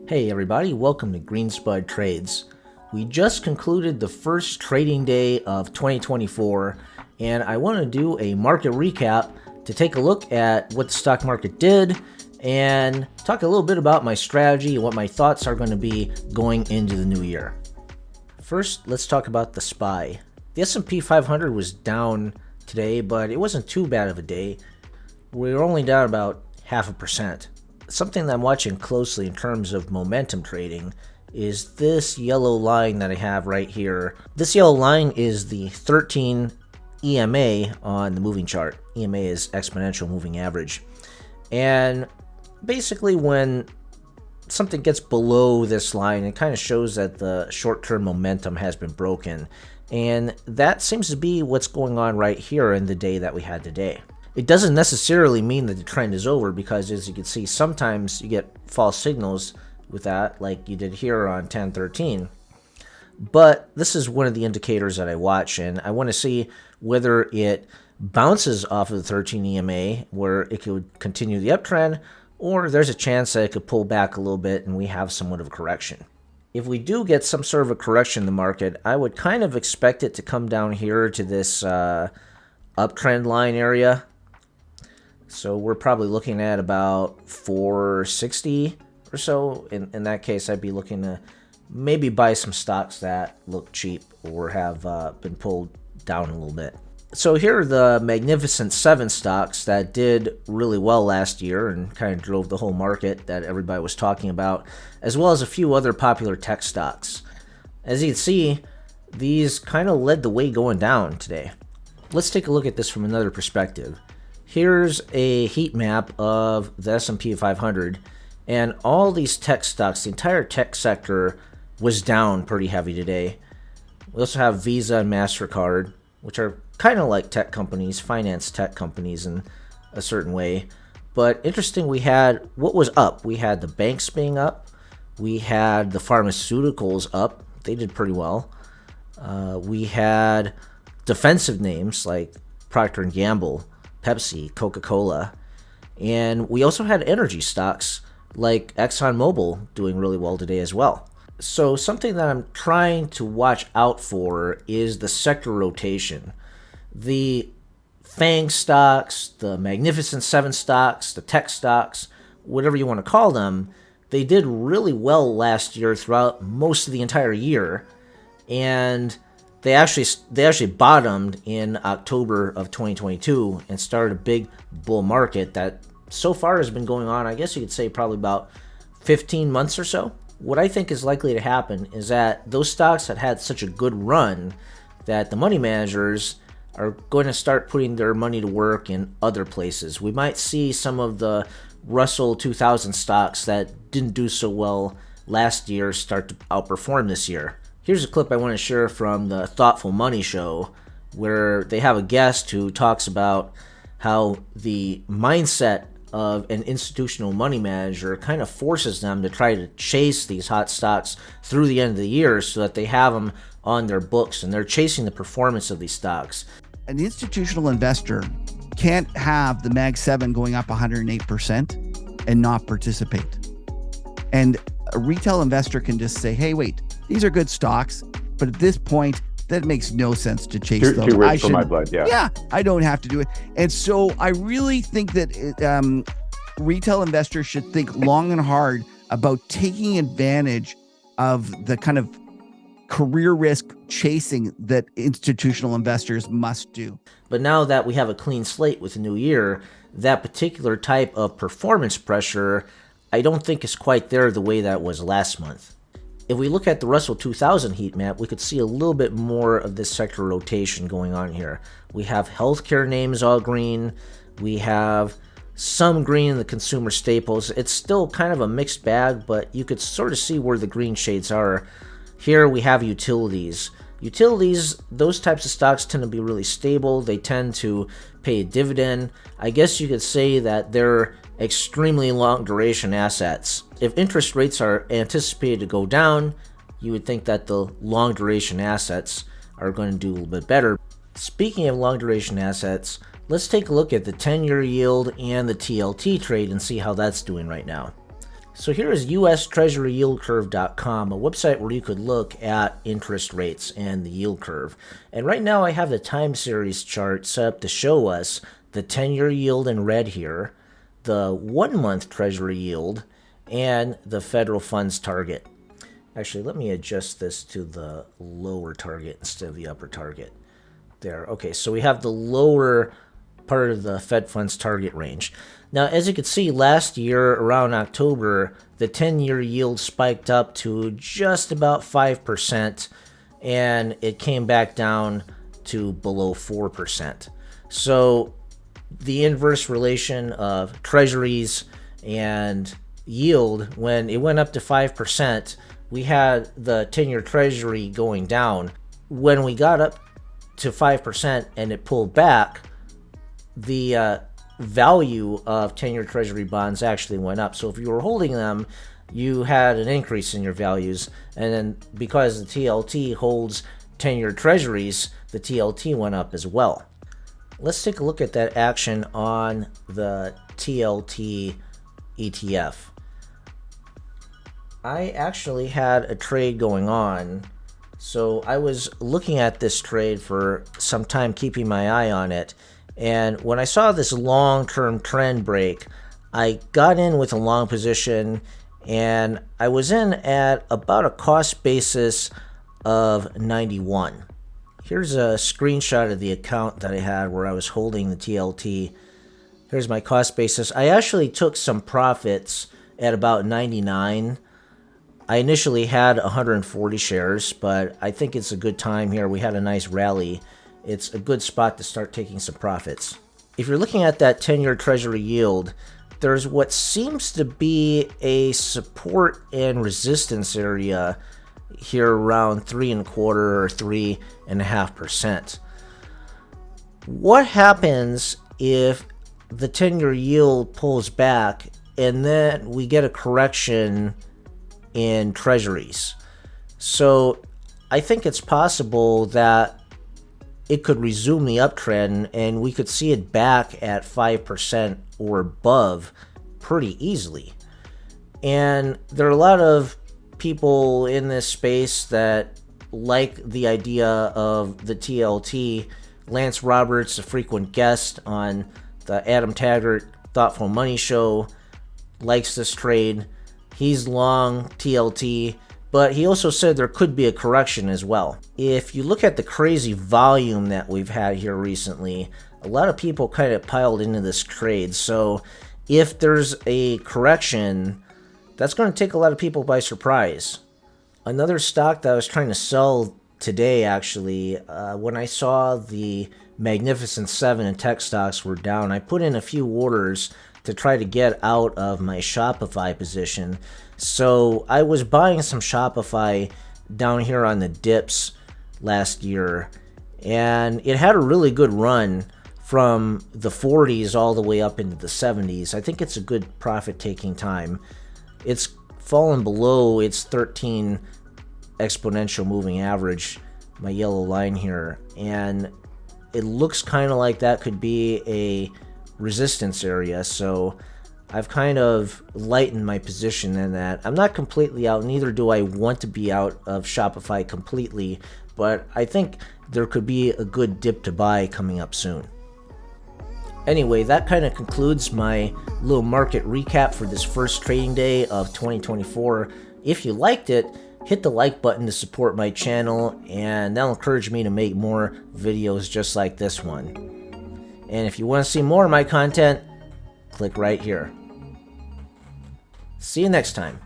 Hey everybody, welcome to GreenSpud Trades. We just concluded the first trading day of 2024, and I want to do a market recap to take a look at what the stock market did and talk a little bit about my strategy and what my thoughts are going to be going into the new year. First, let's talk about the SPY. The S&P 500 was down today, but it wasn't too bad of a day. We were only down about 0.5%. Something that I'm watching closely in terms of momentum trading is this yellow line that I have right here. This yellow line is the 13 EMA on the moving chart. EMA is exponential moving average. And basically when something gets below this line, it kind of shows that the short-term momentum has been broken. And that seems to be what's going on right here in the day that we had today. It doesn't necessarily mean that the trend is over because, as you can see, sometimes you get false signals with that, like you did here on 1013. But this is one of the indicators that I watch, and I want to see whether it bounces off of the 13 EMA, where it could continue the uptrend, or there's a chance that it could pull back a little bit and we have somewhat of a correction. If we do get some sort of a correction in the market, I would kind of expect it to come down here to this uptrend line area. So we're probably looking at about 460 or so. In that case, I'd be looking to maybe buy some stocks that look cheap or have been pulled down a little bit. So here are the Magnificent 7 stocks that did really well last year and kind of drove the whole market that everybody was talking about, as well as a few other popular tech stocks. As you can see, these kind of led the way going down today. Let's take a look at this from another perspective. Here's a heat map of the S&P 500, and all these tech stocks, the entire tech sector, was down pretty heavy today. We also have Visa and MasterCard, which are kind of like tech companies, finance tech companies in a certain way. But interesting, we had what was up. We had the banks being up. We had the pharmaceuticals up. They did pretty well. We had defensive names like Procter & Gamble, Pepsi, Coca-Cola, and we also had energy stocks like ExxonMobil doing really well today as well. So something that I'm trying to watch out for is the sector rotation. The FANG stocks, the Magnificent 7 stocks, the tech stocks, whatever you want to call them, they did really well last year throughout most of the entire year, and they actually bottomed in October of 2022 and started a big bull market that so far has been going on, I guess you could say, probably about 15 months or so. What I think is likely to happen is that those stocks that had such a good run that the money managers are going to start putting their money to work in other places. We might see some of the Russell 2000 stocks that didn't do so well last year start to outperform this year. Here's a clip I want to share from the Thoughtful Money show, where they have a guest who talks about how the mindset of an institutional money manager kind of forces them to try to chase these hot stocks through the end of the year so that they have them on their books and they're chasing the performance of these stocks. An institutional investor can't have the Mag 7 going up 108% and not participate. And a retail investor can just say, hey, wait, these are good stocks, but at this point, that makes no sense to chase those. Too rich for my blood, yeah. Yeah, I don't have to do it. And so I really think that retail investors should think long and hard about taking advantage of the kind of career risk chasing that institutional investors must do. But now that we have a clean slate with the new year, that particular type of performance pressure, I don't think is quite there the way that was last month. If we look at the Russell 2000 heat map, we could see a little bit more of this sector rotation going on here. We have healthcare names all green. We have some green in the consumer staples. It's still kind of a mixed bag, but you could sort of see where the green shades are. Here we have utilities. Utilities, those types of stocks tend to be really stable. They tend to pay a dividend. I guess you could say that they're extremely long duration assets. If interest rates are anticipated to go down, you would think that the long duration assets are going to do a little bit better. Speaking of long duration assets, let's take a look at the 10-year yield and the TLT trade and see how that's doing right now. So here is USTreasuryYieldCurve.com, a website where you could look at interest rates and the yield curve. And right now I have the time series chart set up to show us the 10-year yield in red here, the 1-month Treasury yield, and the federal funds target. Actually, let me adjust this to the lower target instead of the upper target. There. Okay, so we have the lower part of the Fed funds target range. Now, as you can see, last year around October, the 10-year yield spiked up to just about 5%, and it came back down to below 4%. So the inverse relation of treasuries and yield, when it went up to 5%, we had the 10-year treasury going down. When we got up to 5% and it pulled back, the value of 10-year treasury bonds actually went up. So if you were holding them, you had an increase in your values. And then because the TLT holds 10-year treasuries, the TLT went up as well. Let's take a look at that action on the TLT ETF. I actually had a trade going on. So I was looking at this trade for some time, keeping my eye on it. And when I saw this long-term trend break, I got in with a long position, and I was in at about a cost basis of 91. Here's a screenshot of the account that I had where I was holding the TLT. Here's my cost basis. I actually took some profits at about 99. I initially had 140 shares, but I think it's a good time here. We had a nice rally. It's a good spot to start taking some profits. If you're looking at that 10-year treasury yield, there's what seems to be a support and resistance area here around 3.25 or 3.5%. What happens if the 10-year yield pulls back and then we get a correction in treasuries? So I think it's possible that it could resume the uptrend and we could see it back at 5% or above pretty easily. And there are a lot of people in this space that like the idea of the TLT. Lance Roberts, a frequent guest on the Adam Taggart Thoughtful Money Show, likes this trade. He's long TLT, but he also said there could be a correction as well. If you look at the crazy volume that we've had here recently, a lot of people kind of piled into this trade. So if there's a correction, that's going to take a lot of people by surprise. Another stock that I was trying to sell today, actually, when I saw the Magnificent Seven and tech stocks were down, I put in a few orders to try to get out of my Shopify position. So I was buying some Shopify down here on the dips last year, and it had a really good run from the 40s all the way up into the 70s. I think it's a good profit-taking time. It's fallen below its 13 exponential moving average, my yellow line here, and it looks kind of like that could be a resistance area. So I've kind of lightened my position in that. I'm not completely out, neither do I want to be out of Shopify completely, but I think there could be a good dip to buy coming up soon. Anyway, that kind of concludes my little market recap for this first trading day of 2024. If you liked it, hit the like button to support my channel, and that'll encourage me to make more videos just like this one. And if you want to see more of my content, click right here. See you next time.